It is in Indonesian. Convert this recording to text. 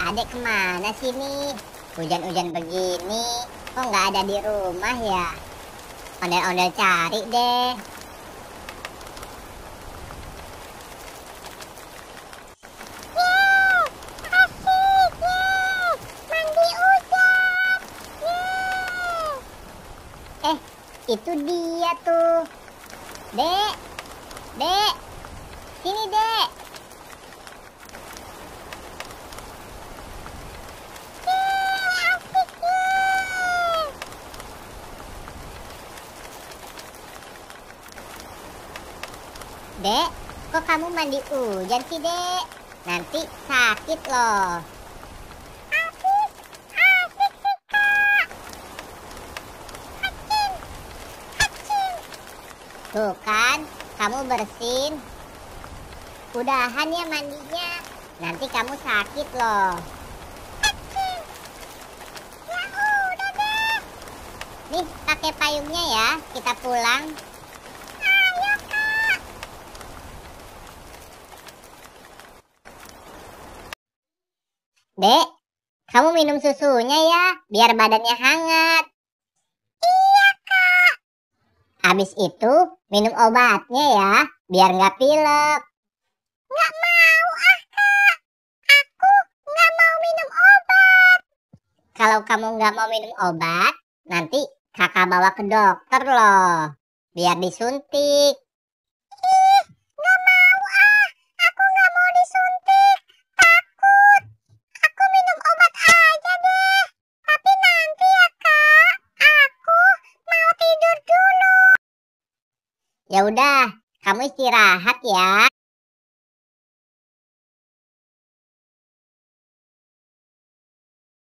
Adek kemana sih nih? Hujan-hujan begini, kok nggak ada di rumah ya? Ondel-ondel cari deh. Itu dia tuh. Dek, dek, sini dek. Dek, kok kamu mandi hujan sih dek? Nanti sakit loh. Tuh kan, kamu bersin. Udahan ya mandinya, nanti kamu sakit loh. Ya udah deh. Nih, pakai payungnya ya, kita pulang. Ayo kak. Dek, kamu minum susunya ya, biar badannya hangat. Habis itu minum obatnya ya, biar nggak pilek. Nggak mau ah kak, aku nggak mau minum obat. Kalau kamu nggak mau minum obat, nanti kakak bawa ke dokter loh, biar disuntik. Ih, nggak mau ah, aku nggak mau disuntik, takut. Aku minum obat aja deh, tapi nanti ya kak, aku mau tidur dulu. Ya udah, kamu istirahat ya.